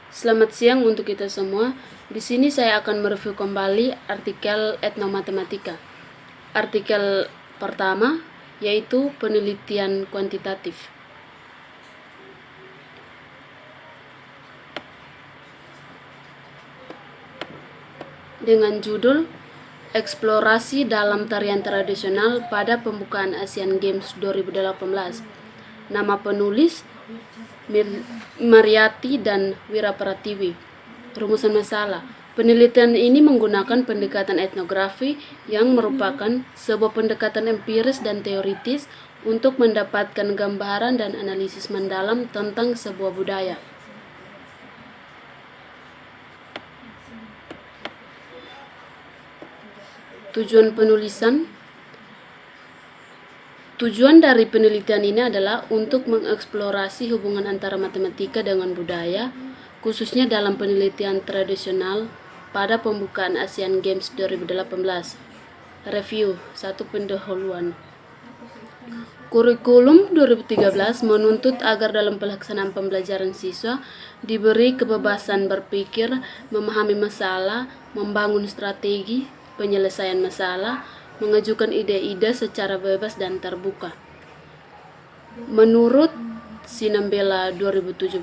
Selamat siang untuk kita semua. Di sini saya akan mereview kembali artikel Etnomatematika. Artikel pertama yaitu penelitian kuantitatif. Dengan judul Eksplorasi dalam tarian tradisional pada pembukaan Asian Games 2018. Nama penulis Mariyati dan Wirapratiwi. Rumusan masalah. Penelitian ini menggunakan pendekatan etnografi yang merupakan sebuah pendekatan empiris dan teoritis untuk mendapatkan gambaran dan analisis mendalam tentang sebuah budaya. Tujuan dari penelitian ini adalah untuk mengeksplorasi hubungan antara matematika dengan budaya, khususnya dalam penelitian tradisional pada pembukaan Asian Games 2018. Review 1. Pendahuluan. Kurikulum 2013 menuntut agar dalam pelaksanaan pembelajaran siswa diberi kebebasan berpikir, memahami masalah, membangun strategi penyelesaian masalah, mengajukan ide-ide secara bebas dan terbuka. Menurut Sinambela 2017.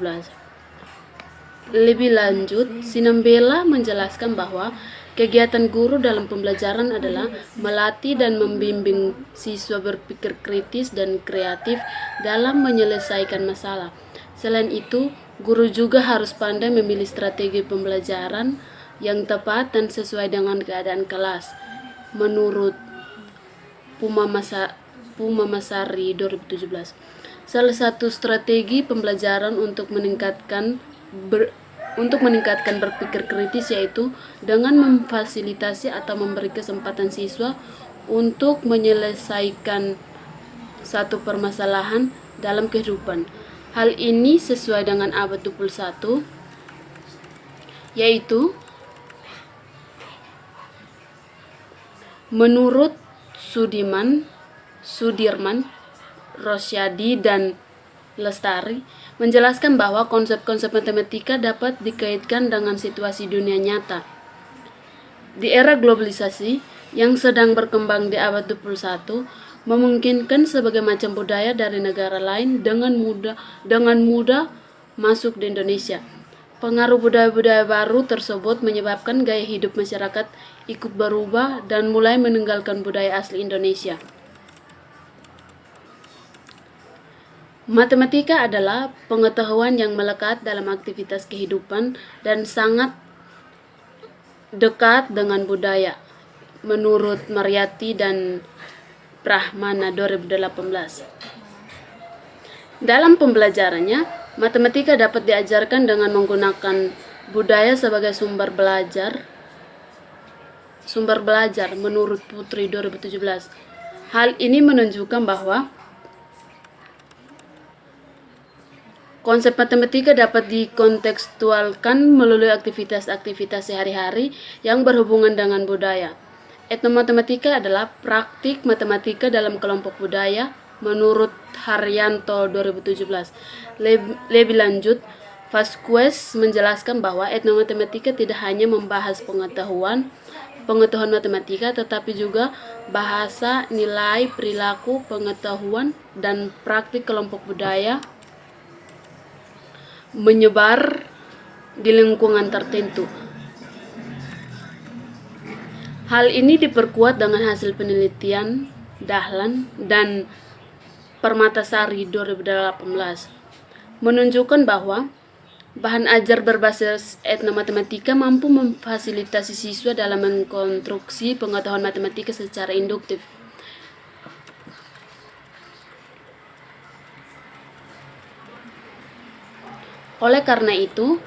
Lebih lanjut, Sinambela menjelaskan bahwa kegiatan guru dalam pembelajaran adalah melatih dan membimbing siswa berpikir kritis dan kreatif dalam menyelesaikan masalah. Selain itu, guru juga harus pandai memilih strategi pembelajaran yang tepat dan sesuai dengan keadaan kelas. Menurut Pumamasari 2017, salah satu strategi pembelajaran untuk meningkatkan berpikir kritis yaitu dengan memfasilitasi atau memberi kesempatan siswa untuk menyelesaikan satu permasalahan dalam kehidupan. Hal ini sesuai dengan abad 21, yaitu menurut Sudirman, Rosyadi, dan Lestari menjelaskan bahwa konsep-konsep matematika dapat dikaitkan dengan situasi dunia nyata. Di era globalisasi yang sedang berkembang di abad 21, memungkinkan sebagai macam budaya dari negara lain dengan mudah masuk di Indonesia. Pengaruh budaya-budaya baru tersebut menyebabkan gaya hidup masyarakat ikut berubah dan mulai meninggalkan budaya asli Indonesia. Matematika adalah pengetahuan yang melekat dalam aktivitas kehidupan dan sangat dekat dengan budaya, menurut Mariyati dan Brahmana 2018. Dalam pembelajarannya, matematika dapat diajarkan dengan menggunakan budaya sebagai sumber belajar menurut Putri 2017. Hal ini menunjukkan bahwa konsep matematika dapat dikontekstualkan melalui aktivitas-aktivitas sehari-hari yang berhubungan dengan budaya. Etnomatematika adalah praktik matematika dalam kelompok budaya menurut Haryanto 2017. Lebih lanjut, Vasquez menjelaskan bahwa etnomatematika tidak hanya membahas pengetahuan matematika, tetapi juga bahasa, nilai, perilaku, pengetahuan, dan praktik kelompok budaya menyebar di lingkungan tertentu. Hal ini diperkuat dengan hasil penelitian Dahlan dan Permatasari 2018 menunjukkan bahwa bahan ajar berbasis etnomatematika mampu memfasilitasi siswa dalam mengkonstruksi pengetahuan matematika secara induktif. Oleh karena itu,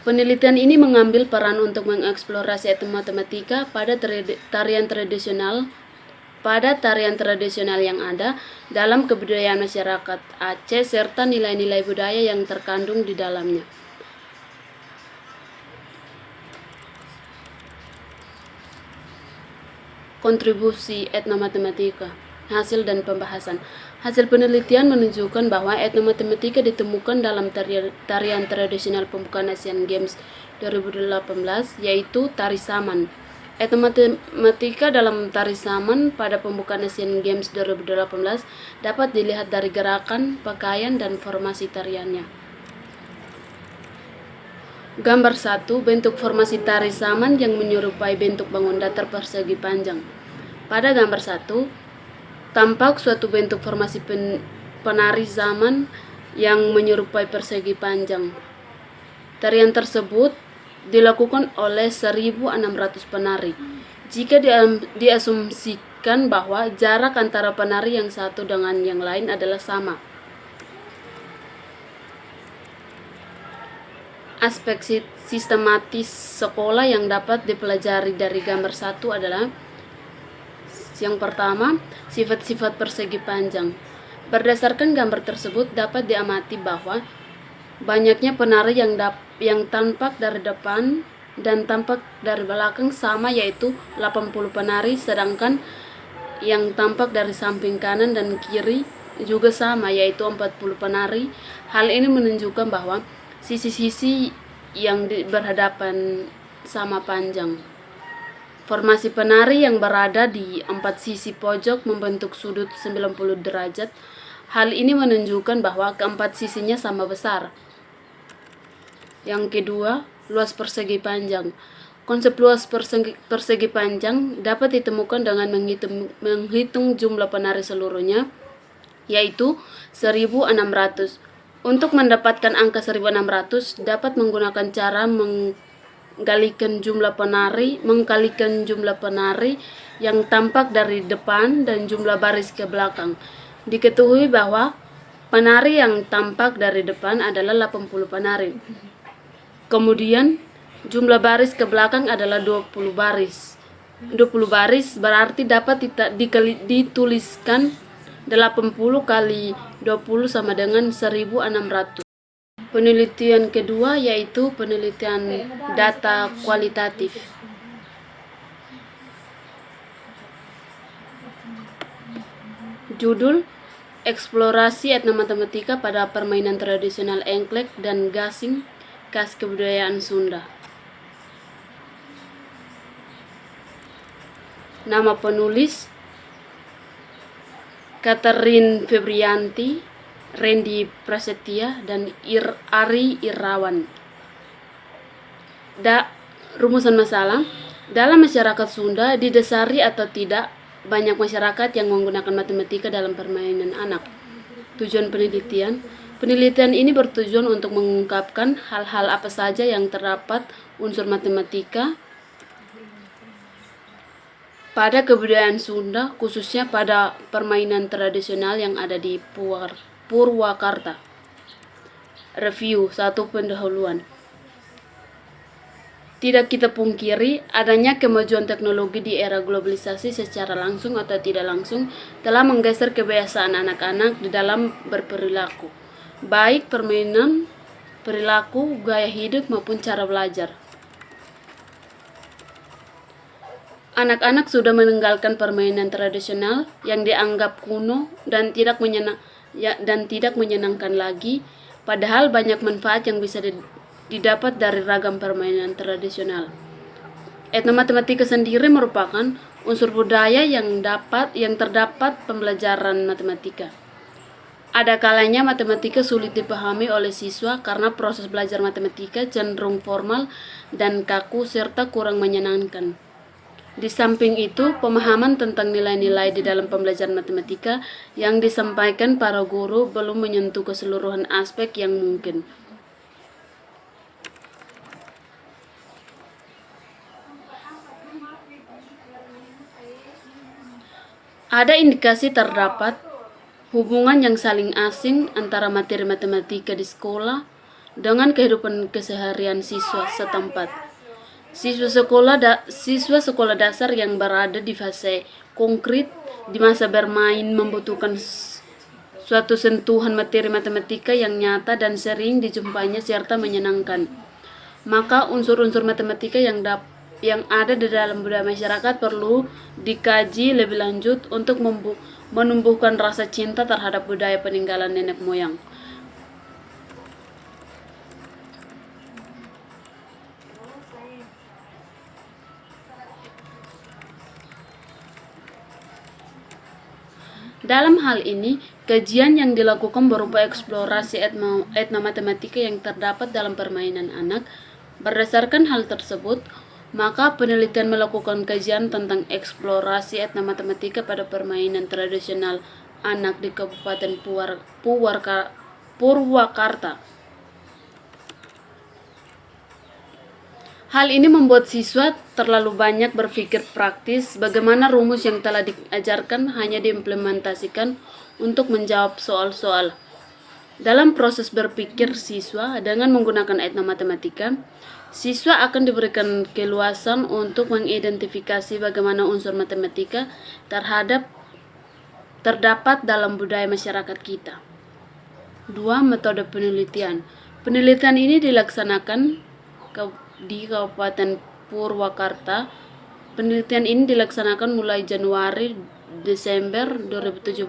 penelitian ini mengambil peran untuk mengeksplorasi etnomatematika pada tarian tradisional yang ada dalam kebudayaan masyarakat Aceh serta nilai-nilai budaya yang terkandung di dalamnya. Kontribusi etnomatematika, hasil dan pembahasan. Hasil penelitian menunjukkan bahwa etnomatematika ditemukan dalam tarian tradisional pembukaan Asian Games 2018, yaitu tari saman. Etnomatematika dalam tari saman pada pembukaan Asian Games 2018 dapat dilihat dari gerakan, pakaian, dan formasi tariannya. Gambar 1. Bentuk formasi tari saman yang menyerupai bentuk bangun datar persegi panjang. Pada gambar 1, tampak suatu bentuk formasi penari zaman yang menyerupai persegi panjang. Tarian tersebut dilakukan oleh 1.600 penari. Jika diasumsikan bahwa jarak antara penari yang satu dengan yang lain adalah sama. Aspek sistematis sekolah yang dapat dipelajari dari gambar 1 adalah: yang pertama, sifat-sifat persegi panjang. Berdasarkan gambar tersebut dapat diamati bahwa banyaknya penari yang tampak dari depan dan tampak dari belakang sama, yaitu 80 penari, sedangkan yang tampak dari samping kanan dan kiri juga sama, yaitu 40 penari. Hal ini menunjukkan bahwa sisi-sisi yang berhadapan sama panjang. Formasi penari yang berada di 4 sisi pojok membentuk sudut 90 derajat. Hal ini menunjukkan bahwa keempat sisinya sama besar. Yang kedua, luas persegi panjang. Konsep luas persegi panjang dapat ditemukan dengan menghitung jumlah penari seluruhnya, yaitu 1.600. Untuk mendapatkan angka 1.600 dapat menggunakan cara mengkalikan jumlah penari yang tampak dari depan dan jumlah baris ke belakang. Diketahui bahwa penari yang tampak dari depan adalah 80 penari. Kemudian jumlah baris ke belakang adalah 20 baris. 20 baris berarti dapat dituliskan 80 kali 20 sama dengan 1.600. Penelitian kedua yaitu penelitian data kualitatif. Judul: Eksplorasi etnomatematika pada permainan tradisional engklek dan gasing khas kebudayaan Sunda. Nama penulis: Catherine Febrianti, Randy Prasetya, dan Ari Irawan. Rumusan masalah: dalam masyarakat Sunda, didasari atau tidak, banyak masyarakat yang menggunakan matematika dalam permainan anak. Tujuan penelitian: penelitian ini bertujuan untuk mengungkapkan hal-hal apa saja yang terdapat unsur matematika pada kebudayaan Sunda, khususnya pada permainan tradisional yang ada di Purwakarta. Review 1. Pendahuluan. Tidak kita pungkiri, adanya kemajuan teknologi di era globalisasi secara langsung atau tidak langsung telah menggeser kebiasaan anak-anak di dalam berperilaku, baik permainan, perilaku, gaya hidup maupun cara belajar. Anak-anak sudah meninggalkan permainan tradisional yang dianggap kuno dan tidak menyenangkan lagi, padahal banyak manfaat yang bisa didapat dari ragam permainan tradisional. Etnomatematika sendiri merupakan unsur budaya yang terdapat pembelajaran matematika. Ada kalanya matematika sulit dipahami oleh siswa karena proses belajar matematika cenderung formal dan kaku serta kurang menyenangkan. Di samping itu, pemahaman tentang nilai-nilai di dalam pembelajaran matematika yang disampaikan para guru belum menyentuh keseluruhan aspek yang mungkin. Ada indikasi terdapat hubungan yang saling asing antara materi matematika di sekolah dengan kehidupan keseharian siswa setempat. Siswa sekolah dasar yang berada di fase konkret di masa bermain membutuhkan suatu sentuhan materi matematika yang nyata dan sering dijumpainya serta menyenangkan. Maka unsur-unsur matematika yang ada di dalam budaya masyarakat perlu dikaji lebih lanjut untuk menumbuhkan rasa cinta terhadap budaya peninggalan nenek moyang. Dalam hal ini, kajian yang dilakukan berupa eksplorasi etnomatematika yang terdapat dalam permainan anak. Berdasarkan hal tersebut, maka penelitian melakukan kajian tentang eksplorasi etnomatematika pada permainan tradisional anak di Kabupaten Purwakarta. Hal ini membuat siswa terlalu banyak berpikir praktis bagaimana rumus yang telah diajarkan hanya diimplementasikan untuk menjawab soal-soal. Dalam proses berpikir siswa dengan menggunakan etnomatematika, siswa akan diberikan keluasan untuk mengidentifikasi bagaimana unsur matematika terdapat dalam budaya masyarakat kita. 2. Metode penelitian. Penelitian ini dilaksanakan di Kabupaten Purwakarta. Penelitian ini dilaksanakan mulai Januari Desember 2017.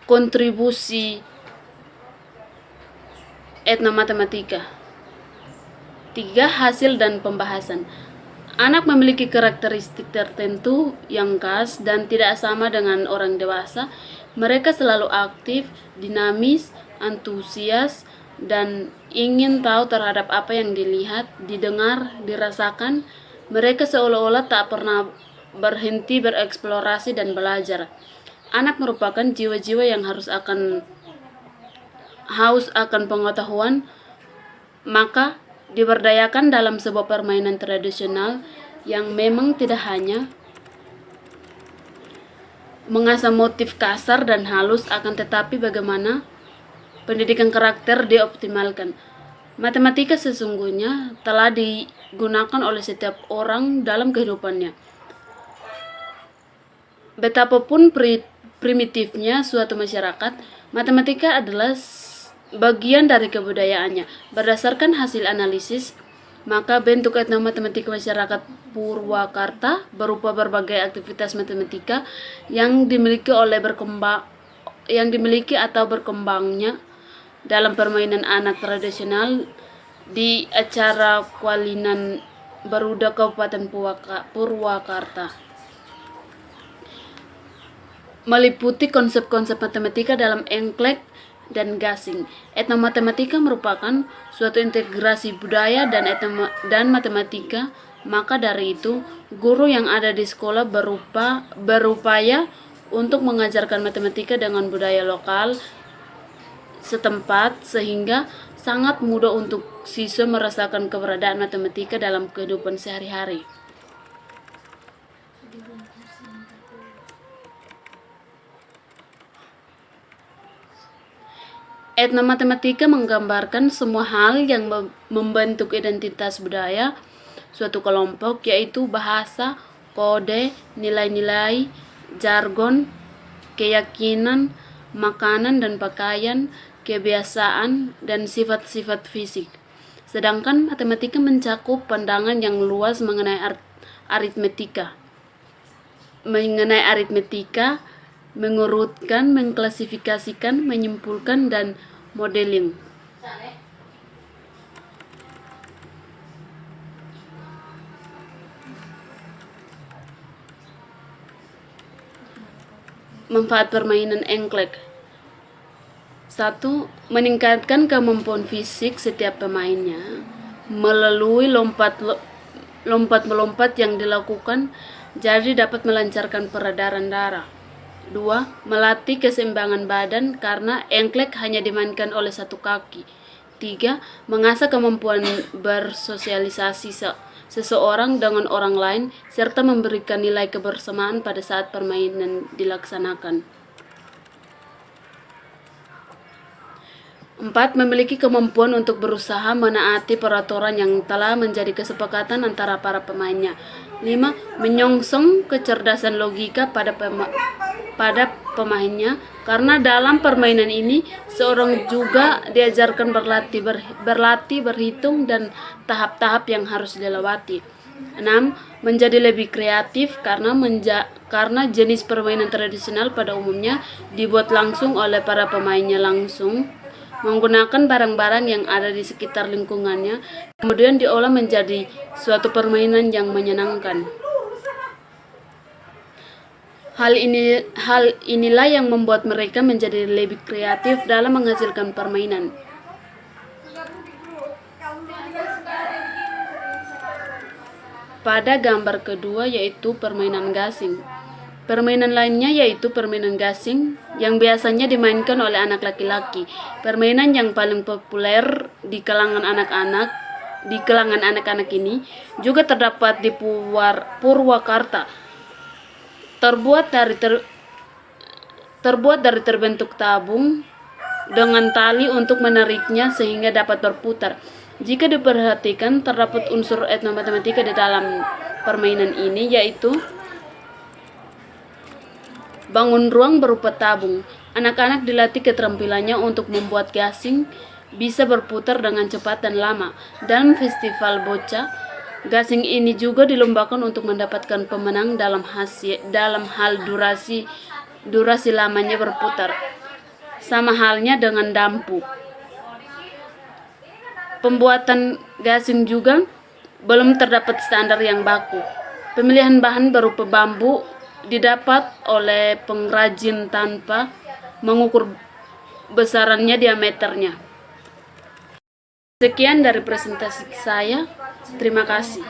Kontribusi etnomatematika. 3. Hasil dan pembahasan. Anak memiliki karakteristik tertentu yang khas dan tidak sama dengan orang dewasa. Mereka selalu aktif, dinamis, antusias, dan ingin tahu terhadap apa yang dilihat, didengar, dirasakan. Mereka seolah-olah tak pernah berhenti bereksplorasi dan belajar. Anak merupakan jiwa-jiwa yang haus akan pengetahuan, maka diberdayakan dalam sebuah permainan tradisional yang memang tidak hanya mengasah motif kasar dan halus, akan tetapi bagaimana pendidikan karakter dioptimalkan. Matematika sesungguhnya telah digunakan oleh setiap orang dalam kehidupannya. Betapapun primitifnya suatu masyarakat, matematika adalah bagian dari kebudayaannya. Berdasarkan hasil analisis, maka bentuk etnomatematika masyarakat Purwakarta berupa berbagai aktivitas matematika yang dimiliki atau berkembangnya dalam permainan anak tradisional di acara Kualinan Baruda Kabupaten Purwakarta. Meliputi konsep-konsep matematika dalam engklek dan gasing. Etnomatematika merupakan suatu integrasi budaya dan matematika. Maka dari itu, guru yang ada di sekolah berupaya untuk mengajarkan matematika dengan budaya lokal setempat, sehingga sangat mudah untuk siswa merasakan keberadaan matematika dalam kehidupan sehari-hari. Etnomatematika menggambarkan semua hal yang membentuk identitas budaya suatu kelompok, yaitu bahasa, kode, nilai-nilai, jargon, keyakinan, makanan dan pakaian, kebiasaan, dan sifat-sifat fisik. Sedangkan matematika mencakup pandangan yang luas mengenai aritmetika, mengurutkan, mengklasifikasikan, menyimpulkan, dan modeling. Manfaat permainan engklek. 1. Meningkatkan kemampuan fisik setiap pemainnya melalui lompat-melompat yang dilakukan, jadi dapat melancarkan peredaran darah. 2. Melatih keseimbangan badan karena engklek hanya dimainkan oleh satu kaki. 3. Mengasah kemampuan bersosialisasi seseorang dengan orang lain, serta memberikan nilai kebersamaan pada saat permainan dilaksanakan. 4. Memiliki kemampuan untuk berusaha menaati peraturan yang telah menjadi kesepakatan antara para pemainnya. 5. Menyongsong kecerdasan logika pada pemainnya, karena dalam permainan ini seorang juga diajarkan berlatih berhitung dan tahap-tahap yang harus dilewati. 6. menjadi lebih kreatif karena jenis permainan tradisional pada umumnya dibuat langsung oleh para pemainnya langsung menggunakan barang-barang yang ada di sekitar lingkungannya, kemudian diolah menjadi suatu permainan yang menyenangkan. Hal inilah yang membuat mereka menjadi lebih kreatif dalam menghasilkan permainan. Pada gambar kedua yaitu permainan gasing. Permainan lainnya yaitu permainan gasing yang biasanya dimainkan oleh anak laki-laki. Permainan yang paling populer di kalangan anak-anak ini juga terdapat di Purwakarta. Terbuat dari terbentuk tabung dengan tali untuk menariknya sehingga dapat berputar. Jika diperhatikan, terdapat unsur etnomatematika di dalam permainan ini, yaitu bangun ruang berupa tabung. Anak-anak dilatih keterampilannya untuk membuat gasing bisa berputar dengan cepat dan lama. Dalam festival bocah, gasing ini juga dilombakan untuk mendapatkan pemenang dalam hal durasi lamanya berputar. Sama halnya dengan dampu. Pembuatan gasing juga belum terdapat standar yang baku. Pemilihan bahan berupa bambu didapat oleh pengrajin tanpa mengukur besarannya diameternya. Sekian dari presentasi saya. Terima kasih.